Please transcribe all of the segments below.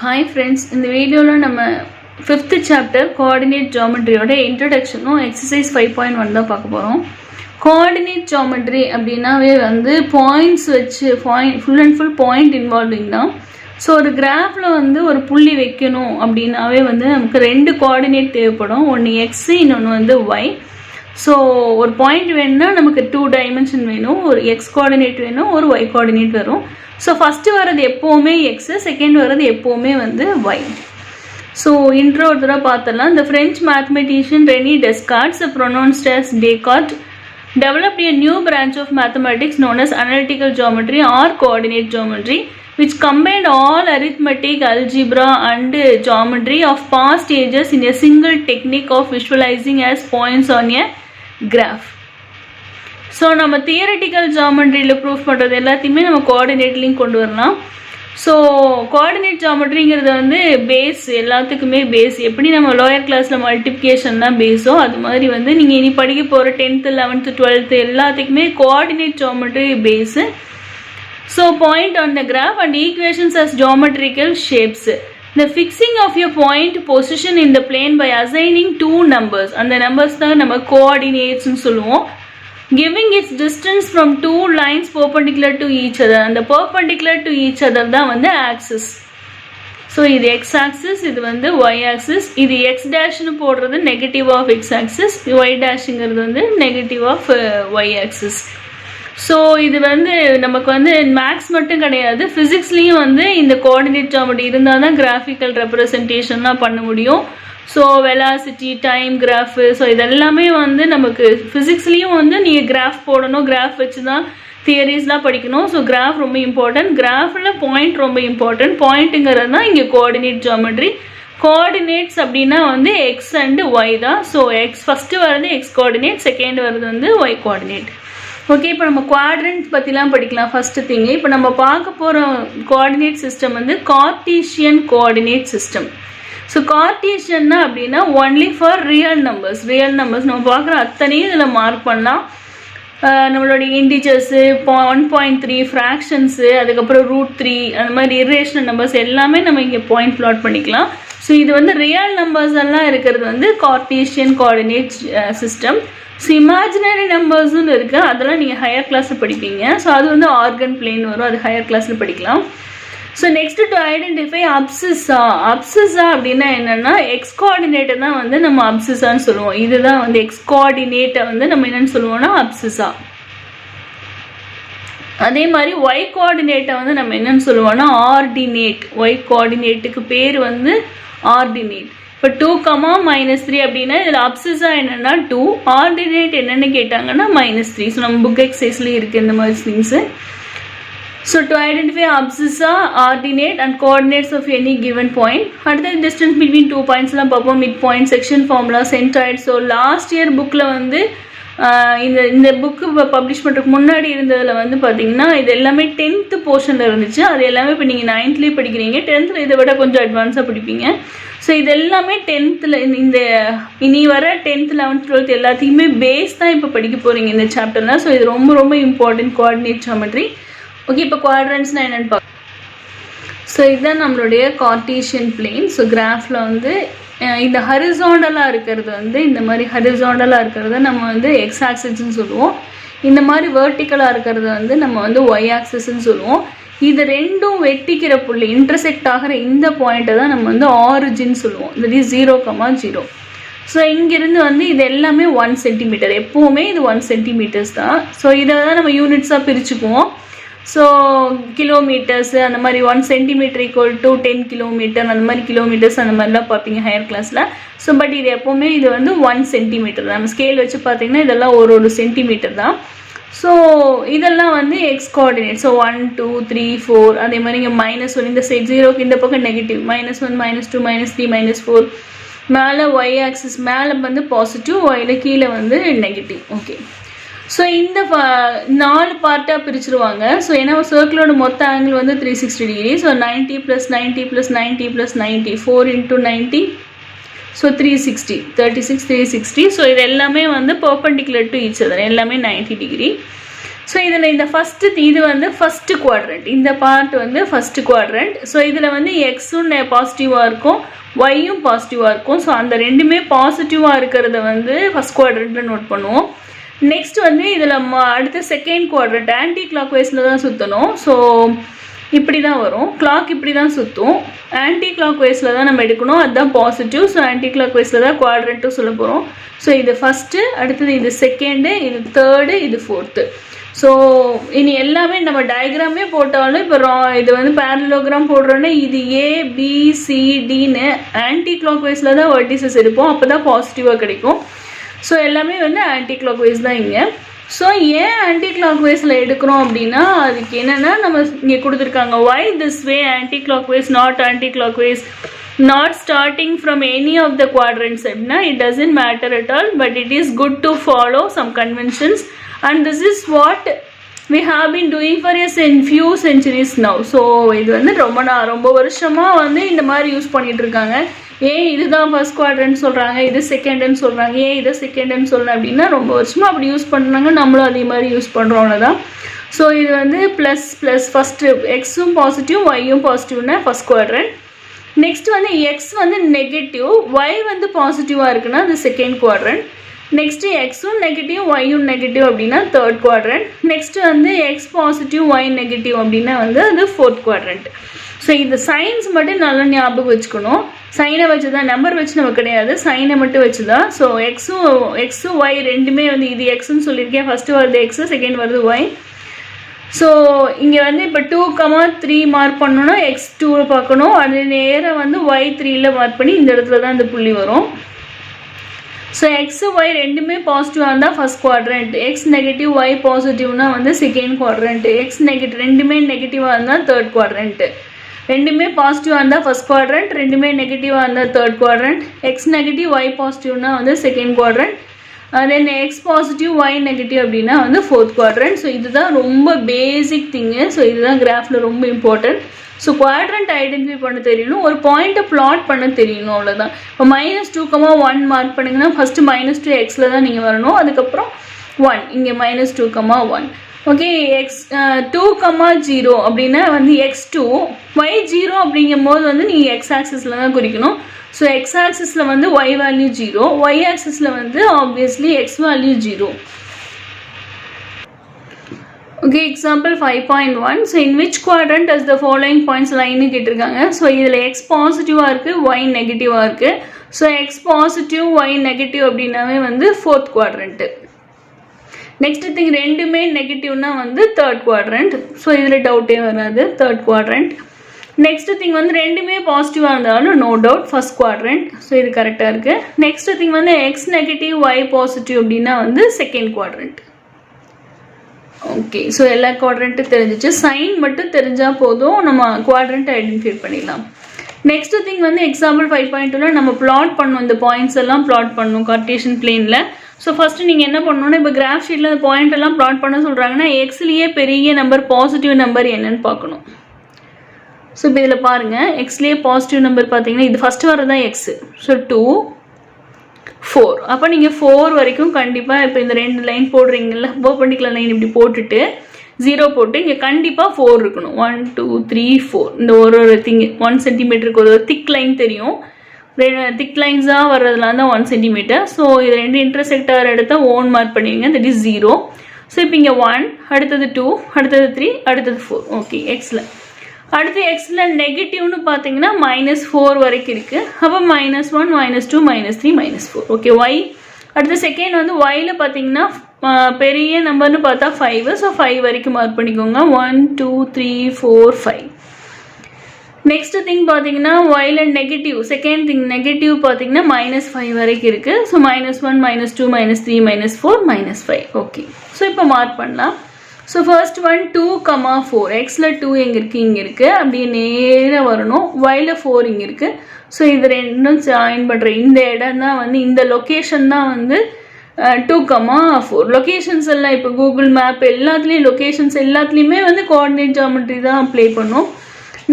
Hi friends, in the video நம்ம 5th chapter coordinate geometry ஓட introduction exercise 5.1 தான் பார்க்க போறோம். coordinate geometry அப்படினாவே வந்து points வச்சு full and full point involving தான். ஸோ ஒரு கிராஃபில் வந்து ஒரு புள்ளி வைக்கணும் அப்படின்னாவே வந்து நமக்கு ரெண்டு கோஆர்டினேட் தேவைப்படும். ஒன்று எக்ஸ், இன்னொன்று வந்து ஒய். ஸோ ஒரு பாயிண்ட் வேணும்னா நமக்கு 2 டைமென்ஷன் வேணும். ஒரு எக்ஸ் கோஆர்டினேட் வேணும், ஒரு ஒய் கோஆர்டினேட் வரும். ஸோ ஃபஸ்ட்டு வர்றது எப்போவுமே எக்ஸு, செகண்ட் வர்றது எப்போவுமே வந்து ஒய். ஸோ இன்ட்ரோ ஒரு தடவை பார்த்தலாம். இந்த French mathematician Rennie Descartes pronounced as Descartes developed a new branch of mathematics known as analytical geometry or coordinate geometry, which combined all arithmetic, algebra and geometry of past ages in a single technique of visualizing as points on a graph. So நம்ம theoretical ஜாமெட்ரியில் proof பண்ணுறது எல்லாத்தையுமே நம்ம கோஆர்டினேட்லேயும் கொண்டு வரலாம். So coordinate ஜாமெட்ரிங்கிறது வந்து base, எல்லாத்துக்குமே base. எப்படி நம்ம லோயர் கிளாஸில் மல்டிப்ளிகேஷன் தான் பேஸோ அது மாதிரி வந்து நீங்கள் இனி படிக்க போகிற 10th 11th 12th எல்லாத்துக்குமே coordinate geometry base. So point on the graph and equations as geometrical shapes. The fixing of your point position in the plane by assigning two numbers. And the numbers தான் நம்ம coordinates னு சொல்லுவோம். Giving its distance from two lines perpendicular to each other. And the perpendicular to each other தான் வந்து axis. So இது x axis, இது வந்து y axis. இது x dash னு போடுறது negative of x axis. y dash ங்கிறது வந்து negative of y axis. So இது வந்து நமக்கு வந்து மேக்ஸ் மட்டும் கிடையாது, ஃபிசிக்ஸ்லேயும் வந்து இந்த கோஆர்டினேட் ஜாமெட்ரி இருந்தால் தான் கிராஃபிக்கல் ரெப்ரசன்டேஷன்லாம் பண்ண முடியும். So velocity, time graph, so இதெல்லாமே வந்து நமக்கு ஃபிசிக்ஸ்லேயும் வந்து நீங்கள் கிராஃப் போடணும், கிராஃப் வச்சு தான் தியரிஸ்லாம் படிக்கணும். ஸோ கிராஃப் ரொம்ப இம்பார்ட்டன்ட். கிராஃபில் பாயிண்ட் ரொம்ப இம்பார்ட்டன்ட். பாயிண்ட்டுங்கிறது தான் இங்கே கோஆர்டினேட் ஜாமெட்ரி. கோஆர்டினேட்ஸ் அப்படின்னா வந்து எக்ஸ் அண்டு ஒய் தான். ஸோ எக்ஸ் ஃபஸ்ட்டு வர்றது எக்ஸ் கோஆர்டினேட், செகண்ட் வர்றது வந்து ஒய் கோஆர்டினேட். ஓகே, இப்போ நம்ம குவாட்ரண்ட் பற்றிலாம் படிக்கலாம். ஃபஸ்ட்டு திங்கு இப்போ நம்ம பார்க்க போகிற கோஆர்டினேட் சிஸ்டம் வந்து கார்ட்டீசியன் கோஆர்டினேட் சிஸ்டம். ஸோ கார்ட்டீசியன்னா அப்படின்னா only for real numbers. Real numbers நம்ம பார்க்குற அத்தனையும் இதில் மார்க் பண்ணலாம். நம்மளுடைய இன்டிஜர்ஸு, 1.3 ஃப்ராக்ஷன்ஸு, அதுக்கப்புறம் √3 அந்த மாதிரி இர்ரேஷனல் நம்பர்ஸ் எல்லாமே நம்ம இங்கே பாயிண்ட் ப்ளாட் பண்ணிக்கலாம். ஸோ இது வந்து ரியல் நம்பர்ஸ் எல்லாம் இருக்கிறது வந்து Cartesian coordinate system. So imaginary நம்பர்ஸ்னு இருக்குது, அதெல்லாம் நீங்கள் ஹையர் கிளாஸில் படிப்பீங்க. ஸோ அது வந்து ஆர்கன் பிளேன் வரும், அது ஹையர் கிளாஸில் படிக்கலாம். So next to identify abscissa. Abscissa அப்படின்னா என்னென்னா எக்ஸ் கோஆர்டினேட்டை தான் வந்து நம்ம அப்சிஸான்னு சொல்லுவோம். இதுதான் வந்து எக்ஸ் கோஆர்டினேட்டை வந்து நம்ம என்னென்னு சொல்லுவோம்னா அப்சிஸா. அதே மாதிரி ஒய் கோஆர்டினேட்டை வந்து நம்ம என்னென்னு சொல்லுவோம்னா ஆர்டினேட். ஒய் கோஆர்டினேட்டுக்கு பேர் வந்து ஆர்டினேட். இப்போ 2, -3 அப்படின்னா இதில் அப்சிஸா என்னென்னா 2, ஆர்டினேட் என்னென்னு கேட்டாங்கன்னா -3. ஸோ நம்ம புக் எக்ஸசைஸ்லேயும் இருக்குது இந்த மாதிரி things. So to identify abscissa, ordinate and coordinates of any given point. அடுத்தது டிஸ்டன்ஸ் பிட்வீன் 2 பாயிண்ட்ஸ்லாம் பார்ப்போம். Mid point, section formula, centroid. So last year புக்கில் வந்து இந்த புக்கு பப்ளிஷ் பண்ணுறதுக்கு முன்னாடி இருந்ததில் வந்து பார்த்தீங்கன்னா இது எல்லாமே 10th போர்ஷனில் இருந்துச்சு. அது எல்லாமே இப்போ நீங்கள் 9thலேயே படிக்கிறீங்க. 10th இதை விட கொஞ்சம் அட்வான்ஸாக படிப்பீங்க. ஸோ இது எல்லாமே 10th இந்த இனி வர 10th 11th 12th எல்லாத்தையுமே பேஸ் தான் இப்போ படிக்க போகிறீங்க இந்த சாப்டர்லாம். ஸோ இது ரொம்ப ரொம்ப இம்பார்ட்டன்ட் கோஆர்டினேட் ஜாமெட்ரி. ஓகே, இப்போ குவாட்ரண்ட்ஸ்னால் என்னென்னு பார்க்கலாம். ஸோ இதுதான் நம்மளுடைய கார்ட்டீசியன் பிளேன். ஸோ கிராஃபில் வந்து இந்த ஹரிசாண்டலாக இருக்கிறது வந்து இந்த மாதிரி ஹரிசாண்டலாக இருக்கிறத நம்ம வந்து எக்ஸ் ஆக்சிஸ்ன்னு சொல்லுவோம். இந்த மாதிரி வேர்ட்டிக்கலாக இருக்கிறத வந்து நம்ம வந்து ஒய் ஆக்சிஸ்ன்னு சொல்லுவோம். இது ரெண்டும் வெட்டிக்கிற புள்ளி, இன்டர்செக்ட் ஆகிற இந்த பாயிண்ட்டை தான் நம்ம வந்து ஆரிஜின் சொல்லுவோம். That is 0,0. ஸோ இங்கேருந்து வந்து இது எல்லாமே 1 சென்டிமீட்டர். எப்போவுமே இது 1 சென்டிமீட்டர்ஸ் தான். ஸோ இதை தான் நம்ம யூனிட்ஸாக பிரிச்சுக்குவோம். ஸோ கிலோமீட்டர்ஸு அந்த மாதிரி 1 சென்டிமீட்டர் = 10 கிலோமீட்டர் அந்த மாதிரி கிலோமீட்டர்ஸ் அந்த மாதிரிலாம் பார்ப்பீங்க ஹையர் கிளாஸில். ஸோ பட் இது எப்போவுமே இது வந்து 1 சென்டிமீட்டர் தான். நம்ம ஸ்கேல் வச்சு பார்த்தீங்கன்னா இதெல்லாம் ஒரு சென்டிமீட்டர் தான். ஸோ இதெல்லாம் வந்து எக்ஸ் கோஆர்டினேட். ஸோ 1 2 3 4 அதே மாதிரி இங்கே -1 இந்த சைட் 0க்கு இந்த பக்கம் நெகட்டிவ், -1 -2 -3 -4. மேலே ஒய் ஆக்சிஸ் மேலே வந்து பாசிட்டிவ், ஒயில் கீழே வந்து நெகட்டிவ். ஓகே, ஸோ இந்த 4 பார்ட்டாக பிரிச்சுருவாங்க. ஸோ ஏன்னா சர்க்கிளோட மொத்த ஆங்கிள் வந்து 360 டிகிரி. ஸோ 90 + 90 + 90 + 90 4 × 90. ஸோ 360 36 360. ஸோ இது எல்லாமே வந்து பர்பெண்டிகுலர் டு ஈச் அதர், எல்லாமே 90 டிகிரி. ஸோ இதில் இந்த இது வந்து ஃபஸ்ட்டு குவாட்ரண்ட், இந்த பார்ட் வந்து ஃபஸ்ட்டு குவாட்ரண்ட். ஸோ இதில் வந்து எக்ஸும் பாசிட்டிவாக இருக்கும், ஒய்யும் பாசிட்டிவாக இருக்கும். ஸோ அந்த ரெண்டுமே பாசிட்டிவாக இருக்கிறத வந்து ஃபஸ்ட் குவாட்ரண்ட்டில் நோட் பண்ணுவோம். நெக்ஸ்ட் வந்து இதில் அடுத்த செகண்ட் குவாட்ரண்ட் ஆன்டி கிளாக் வைஸில் தான் சுற்றணும். ஸோ இப்படி தான் வரும், கிளாக் இப்படி தான் சுற்றும், ஆன்டி கிளாக் வைஸில் தான் நம்ம எடுக்கணும், அதுதான் பாசிட்டிவ். ஸோ ஆன்டி கிளாக் வைஸில் தான் குவாட்ரண்ட்டும் சொல்ல போகிறோம். ஸோ இது ஃபஸ்ட்டு, அடுத்தது இது செகண்டு, இது தேர்டு, இது ஃபோர்த்து. ஸோ இனி எல்லாமே நம்ம டயக்ராமே போட்டாலும் இப்போ இது வந்து பேரலோகிராம் போடுறோன்னா இது ABCDன்னு ஆன்டி கிளாக் வைஸில் தான் வெர்டிசஸ் எடுப்போம், அப்போ தான் பாசிட்டிவாக கிடைக்கும். ஸோ எல்லாமே வந்து ஆன்டி கிளாக் வைஸ் தான் இங்கே. ஸோ ஏன் ஆன்டி கிளாக் வைஸில் எடுக்கிறோம் அப்படின்னா அதுக்கு என்னென்னா நம்ம இங்கே கொடுத்துருக்காங்க why this way anti clockwise not anti clockwise not starting from any of the quadrants அப்படின்னா it doesn't matter at all, but it is good to follow some conventions and this is what we have been doing for a few centuries now. So இது வந்து ரொம்ப வருஷமாக வந்து இந்த மாதிரி use பண்ணிகிட்டு இருக்காங்க. ஏன் இதுதான் ஃபர்ஸ்ட் குவாட்ரண்ட் சொல்கிறாங்க, இது செகண்டுன்னு சொல்கிறாங்க, ஏன் இதை செகண்டுன்னு சொல்லணும் அப்படின்னா ரொம்ப வருஷமாக அப்படி யூஸ் பண்ணுறாங்க, நம்மளும் அதே மாதிரி யூஸ் பண்ணுறோன்னு தான். ஸோ இது வந்து ப்ளஸ் ஃபஸ்ட்டு எக்ஸும் பாசிட்டிவ் ஒய்யும் பாசிட்டிவ்னா ஃபஸ்ட் குவாட்ரண்ட். நெக்ஸ்ட் வந்து எக்ஸ் வந்து நெகட்டிவ், ஒய் வந்து பாசிட்டிவாக இருக்குன்னா அது செகண்ட் குவாட்ரண்ட். நெக்ஸ்ட்டு எக்ஸும் நெகட்டிவ் ஒய்யும் நெகட்டிவ் அப்படின்னா தேர்ட் குவாட்ரண்ட். நெக்ஸ்ட்டு வந்து எக்ஸ் பாசிட்டிவ் ஒய் நெகட்டிவ் அப்படின்னா வந்து அது ஃபோர்த் குவாட்ரண்ட். ஸோ இந்த சைன்ஸ் மட்டும் நல்லா ஞாபகம் வச்சுக்கணும். சைனை வச்சு தான், நம்பர் வச்சு நம்ம கிடையாது, சைனை மட்டும் வச்சு தான். ஸோ எக்ஸும் ஒய் ரெண்டுமே வந்து இது எக்ஸ்ன்னு சொல்லியிருக்கேன், ஃபஸ்ட்டு வருது எக்ஸு, செகண்ட் வருது ஒய். ஸோ இங்கே வந்து இப்போ 2,3 மார்க் பண்ணணும்னா X2 பார்க்கணும், அது நேராக வந்து Y3ல மார்க் பண்ணி இந்த இடத்துல தான் இந்த புள்ளி வரும். ஸோ எக்ஸு ஒய் ரெண்டுமே பாசிட்டிவாக இருந்தால் first quadrant, x negative y பாசிட்டிவ்னா வந்து செகண்ட் குவாட்ரண்ட், எக்ஸ் ரெண்டுமே நெகட்டிவாக இருந்தால் தேர்ட் குவாட்ரண்ட்டு, ரெண்டுமே பாசிட்டிவாக இருந்தால் ஃபஸ்ட் குவாட்ரண்ட், ரெண்டுமே நெகட்டிவாக இருந்தால் third quadrant, x negative y பாசிட்டிவ்னா வந்து second quadrant, then x positive y negative அப்படின்னா வந்து ஃபோர்த் குவாட்ரண்ட். ஸோ இதுதான் ரொம்ப பேசிக் திங்கு. ஸோ இதுதான் கிராஃபில் ரொம்ப இம்பார்ட்டன்ட். ஸோ குவாட்ரண்ட் ஐடென்டிஃபை பண்ண தெரியணும், ஒரு பாயிண்ட்டை பிளாட் பண்ண தெரியணும், அவ்வளோதான். இப்போ -2,1 மார்க் பண்ணிங்கன்னா ஃபஸ்ட்டு -2 எக்ஸில் தான் நீங்கள் வரணும், அதுக்கப்புறம் 1 இங்கே -2,1. ஓகே, x2,0 அப்படின்னா வந்து x2 y0 அப்படிங்கும் போது வந்து நீங்கள் எக்ஸ் ஆக்சிஸில் தான் குறிக்கணும். ஸோ எக்ஸ் ஆக்சிஸில் வந்து y வேல்யூ 0, y ஆக்சிஸில் வந்து obviously x value 0. Okay, example 5.1. So in which quadrant does the following points லைன்னு கேட்டிருக்காங்க. ஸோ இதில் எக்ஸ் பாசிட்டிவாக இருக்குது, ஒய் நெகட்டிவாக இருக்குது. So x positive y negative அப்படின்னாவே வந்து ஃபோர்த் குவாட்ரண்ட்டு. நெக்ஸ்ட் திங் ரெண்டுமே நெகட்டிவ்னா வந்து தேர்ட் குவாட்ரண்ட். ஸோ இதில் டவுட்டே வராது, தேர்ட் குவாட்ரண்ட். நெக்ஸ்ட் திங் வந்து ரெண்டுமே பாசிட்டிவாக இருந்தாலும் no doubt first quadrant. So இது கரெக்டாக இருக்குது. நெக்ஸ்ட் திங் வந்து எக்ஸ் நெகட்டிவ் ஒய் பாசிட்டிவ் அப்படின்னா வந்து செகண்ட் குவாட்ரண்ட். ஓகே, ஸோ எல்லா குவாட்ரண்ட்டும் தெரிஞ்சிச்சு, சைன் மட்டும் தெரிஞ்சால் போதும், நம்ம குவாட்ரண்ட்டை ஐடென்டிஃபை பண்ணிடலாம். நெக்ஸ்ட் திங் வந்து எக்ஸாம்பிள் 5.2ல நம்ம பிளாட் பண்ணணும், இந்த பாயிண்ட்ஸ் எல்லாம் பிளாட் பண்ணணும் கார்ட்டீசியன் பிளேனில். ஸோ ஃபஸ்ட்டு நீங்கள் என்ன பண்ணணும்னா இப்போ கிராஃப் ஷீட்டில் அந்த பாயிண்ட் எல்லாம் பிளாட் பண்ண சொல்கிறாங்கன்னா எக்ஸ்லேயே பெரிய நம்பர் பாசிட்டிவ் நம்பர் என்னன்னு பார்க்கணும். ஸோ இப்போ இதில் பாருங்கள், எக்ஸ்லேயே பாசிட்டிவ் நம்பர் பார்த்தீங்கன்னா இது ஃபஸ்ட்டு வரதான் எக்ஸு. ஸோ 2, 4. அப்போ நீங்கள் 4 வரைக்கும் கண்டிப்பாக இப்போ இந்த 2 லைன் போடுறீங்கல்ல, பர்பெண்டிகுலர் லைன் இப்படி போட்டுட்டு 0 போட்டு இங்கே கண்டிப்பாக 4 இருக்கணும். 1 2 3 4 இந்த ஒரு திங் 1 சென்டிமீட்டருக்கு ஒரு திக் லைன் தெரியும், திக் லைன்ஸாக வர்றதுலாம் தான் 1 சென்டிமீட்டர். ஸோ இது ரெண்டு இன்டர்செக்டார் எடுத்தால் ஓன் மார்க் பண்ணுவீங்க, தட் இஸ் 0. ஸோ இப்போ இங்கே 1, அடுத்தது 2, அடுத்தது 3, அடுத்தது 4. ஓகே, எக்ஸில் அடுத்து எக்ஸில் நெகட்டிவ்னு பார்த்தீங்கன்னா -4 வரைக்கும் இருக்குது. அப்போ -1 -2 -3 -4. ஓகே, ஒய் அடுத்து செகண்ட் வந்து ஒயில் பார்த்தீங்கன்னா பெரிய நம்பர்னு பார்த்தா 5. ஸோ 5 வரைக்கும் மார்க் பண்ணிக்கோங்க, 1 2 3 4 5. நெக்ஸ்ட் திங் பார்த்தீங்கன்னா ஒயில் நெகட்டிவ், செகண்ட் திங் நெகட்டிவ் பார்த்தீங்கன்னா -5 வரைக்கும் இருக்குது. ஸோ -1 -2 -3 -4 -5. ஓகே, ஸோ இப்போ மார்க் பண்ணலாம். So first one 2,4. எக்ஸில் 2 எங்கே இருக்குது, இங்கே இருக்குது, அப்படியே நேராக வரணும். ஒயில் 4 இங்கே இருக்குது. ஸோ இது ரெண்டும் ஜாயின் பண்ணுற இந்த இடம் தான் வந்து, இந்த லொக்கேஷன் தான் வந்து 2,4. லொக்கேஷன்ஸ் எல்லாம் இப்போ கூகுள் மேப் எல்லாத்துலேயும் லொக்கேஷன்ஸ் எல்லாத்துலேயுமே வந்து கோஆர்டினேட் ஜியோமெட்ரி தான் அப்ளை பண்ணும்.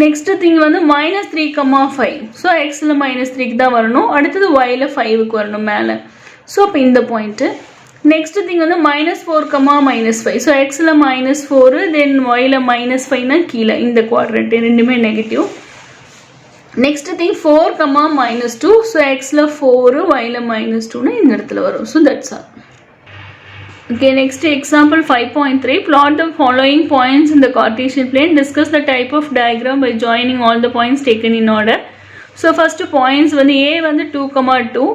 நெக்ஸ்ட் திங் வந்து -3,5. ஸோ எக்ஸில் -3க்கு தான் வரணும், அடுத்தது ஒயில் 5க்கு வரணும் மேலே. ஸோ இப்போ இந்த பாயிண்ட்டு Next thing வந்து -4, -5. So xல -4 then yல -5 னா கீழே இந்த குவாட்ரண்ட் ரெண்டுமே நெகட்டிவ். Next thing 4, -2. So xல 4 yல -2 னா இந்த இடத்துல வரும். So that's all. Okay, next example 5.3. Plot the following points in the Cartesian plane. Discuss the type of diagram by joining all the points taken in order. So first points வந்து a வந்து 2, 2.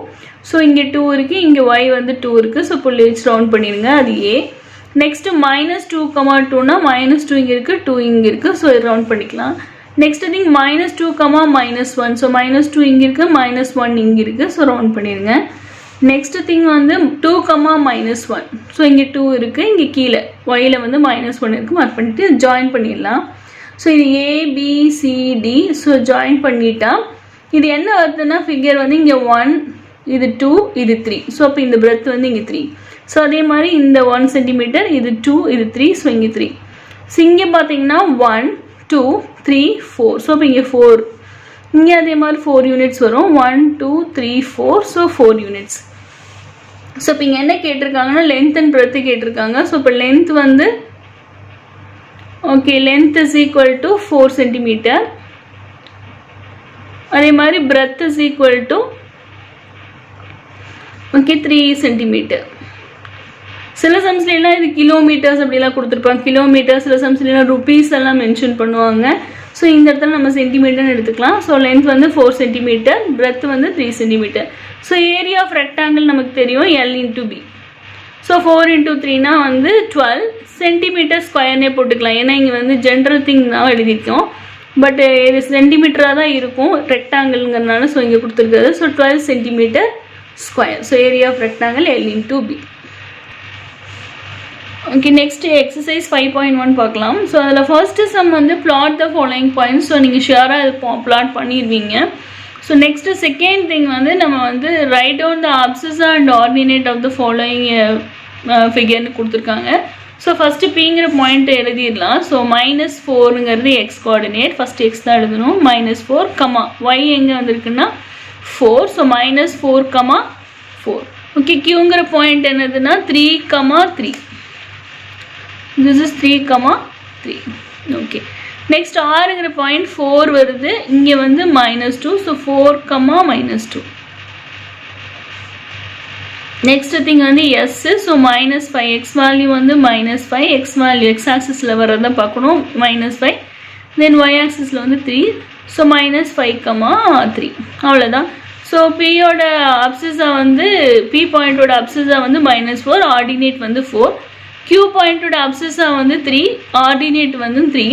So இங்கே 2 இருக்கு, இங்கே y வந்து 2 இருக்கு. So புள்ளி வச்சு round பண்ணிருங்க, அது a. Next -2, 2 னா -2 இங்கே இருக்கு, 2 இங்கே இருக்கு. So ரவுண்ட் பண்ணிக்கலாம். Next thing -2, -1. So -2 இங்கே இருக்கு, -1 இங்கே இருக்கு. So ரவுண்ட் பண்ணிருங்க. Next thing வந்து 2, -1. So இங்கே 2 இருக்கு, இங்கே கீழே yல வந்து -1 இருக்கு. மார்க் பண்ணிட்டு ஜாயின் பண்ணிடலாம். So இது a b c d. So join பண்ணிட்டா இது என்ன வருதுன்னா ஃபிகர் வந்து இங்கே 1, இது 2, இது 3. ஸோ அப்போ இந்த பிரெத் வந்து இங்கே 3. ஸோ அதே மாதிரி இந்த 1 சென்டிமீட்டர், இது 2, இது 3. ஸோ இங்கே 3. ஸோ இங்கே பார்த்தீங்கன்னா 1, 2, 3, 4. ஸோ அப்போ இங்கே 4. இங்கே அதே மாதிரி 4 யூனிட்ஸ் வரும். 1, 2, 3, 4. So 4 units. ஸோ இப்போ இங்கே என்ன கேட்டிருக்காங்கன்னா லென்த் அண்ட் பிரெத் கேட்டிருக்காங்க. ஸோ இப்போ லென்த் வந்து okay, length is equal to 4 centimetre. அதே மாதிரி breadth is equal to okay 3 centimetre. சில சம்ஸ்லாம் இது கிலோமீட்டர்ஸ் அப்படிலாம் கொடுத்துருப்பாங்க, கிலோமீட்டர். சில சம்ஸ்லாம் ருபீஸ் எல்லாம் மென்ஷன் பண்ணுவாங்க. ஸோ இந்த இடத்துல நம்ம சென்டிமீட்டர்னு எடுத்துக்கலாம். ஸோ லென்த் வந்து 4 சென்டிமீட்டர், பிரெத் வந்து 3 centimetre. So area of rectangle நமக்கு தெரியும் L × B. ஸோ 4 × 3னா வந்து 12 சென்டிமீட்டர் ஸ்கொயர்னே போட்டுக்கலாம். ஏன்னா இங்கே வந்து ஜென்ரல் திங் தான் எழுதியிருக்கோம், பட் இது சென்டிமீட்டராக தான் இருக்கும் ரெக்டாங்கிள்ங்கிறதுனால. ஸோ இங்கே கொடுத்துருக்காது. So 12 centimetre square. So area of rectangle L × B. Okay, next exercise 5.1 பார்க்கலாம். ஸோ அதில் ஃபர்ஸ்ட் சம் வந்து plot the following points. So நீங்கள் ஷியராக இது பிளாட் பண்ணிடுவீங்க. ஸோ நெக்ஸ்ட் செகண்ட் திங் வந்து நம்ம வந்து write down the abscissa and ordinate of the following ஃபிகர்னு கொடுத்துருக்காங்க. ஸோ ஃபஸ்ட்டு பிங்கிற பாயிண்ட் எழுதிடலாம். ஸோ -4ங்கிறது எக்ஸ் கோஆர்டினேட், ஃபஸ்ட் எக்ஸ் தான் எழுதணும். -4, y எங்கே வந்திருக்குன்னா 4. ஸோ -4, 4. ஓகே, கியூங்கிற பாயிண்ட் என்னதுன்னா 3, 3. This is 3, 3. ஓகே, நெக்ஸ்ட் ஆறுங்கிற பாயிண்ட் 4 வருது, இங்கே வந்து -2. ஸோ 4, -2. நெக்ஸ்ட் திங் வந்து எஸ். ஸோ -5 எக்ஸ் வேல்யூ வந்து -5, எக்ஸ் வேல்யூ எக்ஸ் ஆக்சிஸில் வர்றதை பார்க்கணும். -5 தென் ஒய் ஆக்சிஸில் வந்து 3. ஸோ -5, 3. அவ்வளோதான். ஸோ பியோட அப்சிஸா வந்து பி பாயிண்டோட அப்சிஸா வந்து -4, ஆர்டினேட் வந்து 4. கியூ பாயிண்டோட அப்சிஸா வந்து 3, ஆர்டினேட் வந்து 3.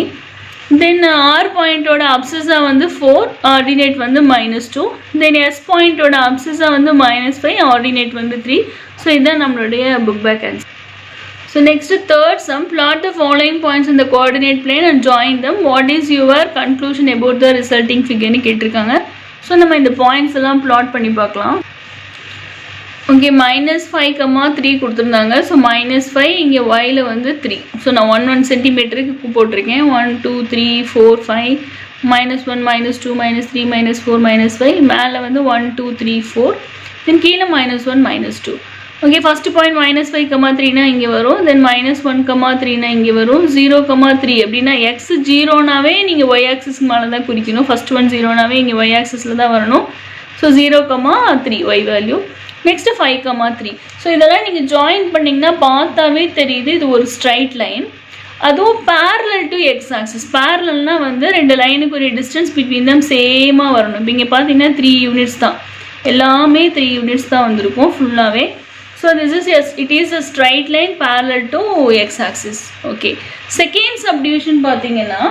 தென் ஆர் பாயிண்டோட அப்சிஸா வந்து 4, ஆர்டினேட் வந்து -2. தென் எஸ் பாயிண்டோட அப்சிஸா வந்து -5, ஆர்டினேட் வந்து 3. ஸோ இதுதான் நம்மளுடைய book back answer. So next third sum, plot the following points in the coordinate plane and join them. What is your conclusion about the resulting ஃபிகர்னு கேட்டிருக்காங்க. So நம்ம இந்த பாயிண்ட்ஸ் எல்லாம் பிளாட் பண்ணி பார்க்கலாம். ஓகே, -5, 3 கொடுத்துருந்தாங்க. ஸோ -5 இங்கே ஒயில் வந்து 3. ஸோ நான் 1 சென்டிமீட்டருக்கு போட்டிருக்கேன். 1, 2, 3, 4, 5. -1, -2, -3, -4, -5. மேலே வந்து 1, 2, 3, 4. தென் கீழே -1, -2. ஓகே, ஃபஸ்ட்டு பாயிண்ட் -5, 3னா இங்கே வரும். தென் -1, 3னா இங்கே வரும். 0, 3 அப்படின்னா எக்ஸ் 0னாவே நீங்கள் ஒய் ஆக்சிஸ்க்கு மேலே தான் குறிக்கணும். ஃபஸ்ட் ஒன் 0னாவே இங்கே ஒய் ஆக்சிஸில் தான் வரணும். So 0, 3 Y value. Next 5, 3. So இதெல்லாம் நீங்கள் ஜாயின் பண்ணிங்கன்னா பார்த்தாவே தெரியுது இது ஒரு ஸ்ட்ரைட் லைன். அதுவும் பேரலல் டு எக்ஸ் ஆக்சிஸ். பேரலல்னா வந்து 2 லைனுக்கு ஒரு டிஸ்டன்ஸ் பிட்வீன் தம் சேமாக வரணும். இப்போ இங்கே பார்த்தீங்கன்னா 3 யூனிட்ஸ் தான், எல்லாமே 3 யூனிட்ஸ் தான் வந்திருக்கும் ஃபுல்லாகவே. So this is it is a straight line parallel to x axis. Okay, second subdivision பாத்தீங்கன்னா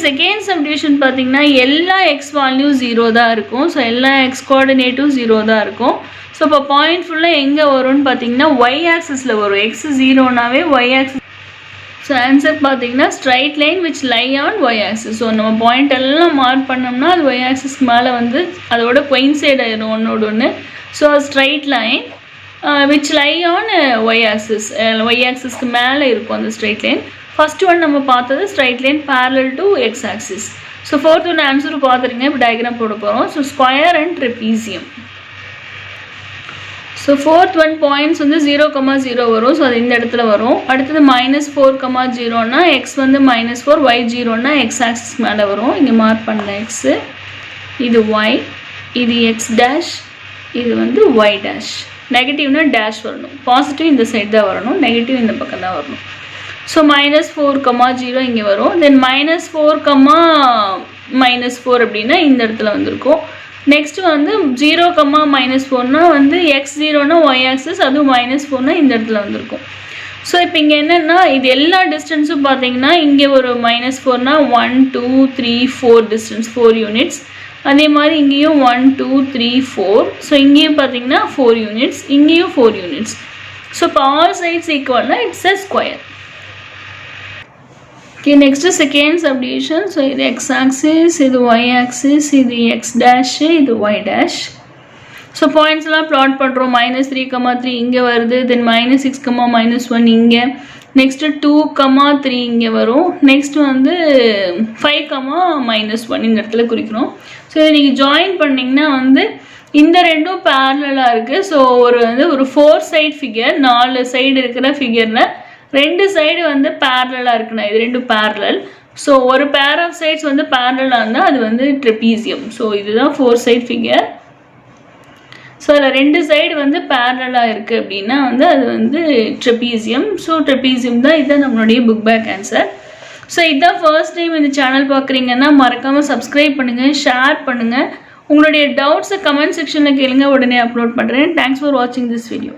second subdivision பாத்தீங்கன்னா எல்லா x value 0 தான் இருக்கும். ஸோ எல்லா x coordinateம் 0 தான் இருக்கும். ஸோ இப்போ பாயிண்ட் ஃபுல்லாக எங்கே வரும்னு பார்த்தீங்கன்னா y ஆக்சிஸில் வரும். x 0னாவே y ஆக்சிஸ். ஸோ ஆன்சர் பார்த்தீங்கன்னா straight line which lie on y axis. So நம்ம பாயிண்ட் எல்லாம் மார்க் பண்ணோம்னா அது ஒய் ஆக்சிஸ்க்கு மேலே வந்து அதோட coincide ஆயிடும் ஒன்னோட ஒன்று. So straight line which lie on y axis, y ஆக்சிஸ்க்கு மேலே இருக்கும் அந்த ஸ்ட்ரைட் லைன். ஃபர்ஸ்ட் ஒன் நம்ம பார்த்தது straight line parallel to x axis. So fourth ஒன்று ஆன்சர் பார்த்துருங்க. இப்போ டயக்ராம் போட போகிறோம். So square and trapezium. So fourth one points வந்து 0,0 வரும். ஸோ அது இந்த இடத்துல வரும். அடுத்தது -4,0னா எக்ஸ் வந்து -4, y 0னா எக்ஸ் ஆக்சிஸ் மேலே வரும். இங்கே மார்க் பண்ண எக்ஸு, இது ஒய், இது எக்ஸ் டேஷ், இது வந்து ஒய் டேஷ். நெகட்டிவ்னா டேஷ் வரணும், பாசிட்டிவ் இந்த சைடு தான் வரணும், நெகட்டிவ் இந்த பக்கம் தான் வரணும். ஸோ -4,0 இங்கே வரும். தென் -4 அப்படின்னா இந்த இடத்துல வந்திருக்கும். நெக்ஸ்ட் வந்து 0,-4னா வந்து எக்ஸ் 0னா ஒய் ஆக்சிஸ், அதுவும் -4னா இந்த இடத்துல வந்திருக்கும். ஸோ இப்போ இங்கே என்னென்னா இது எல்லா டிஸ்டன்ஸும் பார்த்தீங்கன்னா இங்கே ஒரு -4னா 1 2 3 4 டிஸ்டன்ஸ் 4 யூனிட்ஸ். அதே மாதிரி இங்கேயும் 1 2 3 4. ஸோ இங்கேயும் பார்த்தீங்கன்னா 4 யூனிட்ஸ், இங்கேயும் 4 யூனிட்ஸ். ஸோ இப்போ ஆல் சைட்ஸ் ஈக்குவல்னா it's a square. Okay, next second subdivision. So இது x axis, இது y axis, இது x dash, இது y dash. So points எல்லாம் plot பண்ணுறோம். -3,3 இங்கே வருது. Then -6,-1 இங்கே. Next 2,3 இங்கே வரும். Next வந்து 5,-1 இந்த இடத்துல குறிக்கிறோம். ஸோ இதை நீங்கள் ஜாயின் பண்ணிங்கன்னா வந்து இந்த ரெண்டும் பேரலாக இருக்குது. ஸோ ஒரு 4 சைட் ஃபிகர், 4 சைடு இருக்கிற ஃபிகரில் 2 சைடு வந்து பேரலாக இருக்குண்ணா. இது ரெண்டும் பேரலல். ஸோ ஒரு பேர் ஆஃப் சைட்ஸ் வந்து பேரலாக இருந்தால் அது வந்து ட்ரெபீசியம். ஸோ இதுதான் 4 சைட் ஃபிகர். ஸோ அதில் 2 சைடு வந்து பேரலாக இருக்குது அப்படின்னா வந்து அது வந்து ட்ரெபீசியம். ஸோ ட்ரெபீசியம் தான் இதுதான் நம்மளுடைய புக் பேக் ஆன்சர். ஸோ இதுதான் ஃபர்ஸ்ட் டைம் இந்த சேனல் பார்க்குறீங்கன்னா மறக்காமல் சப்ஸ்கிரைப் பண்ணுங்கள், ஷேர் பண்ணுங்கள். உங்களுடைய டவுட்ஸை கமெண்ட் செக்ஷனில் கேளுங்க, உடனே அப்லோட் பண்ணுறேன். தேங்க்ஸ் ஃபார் வாட்சிங் திஸ் வீடியோ.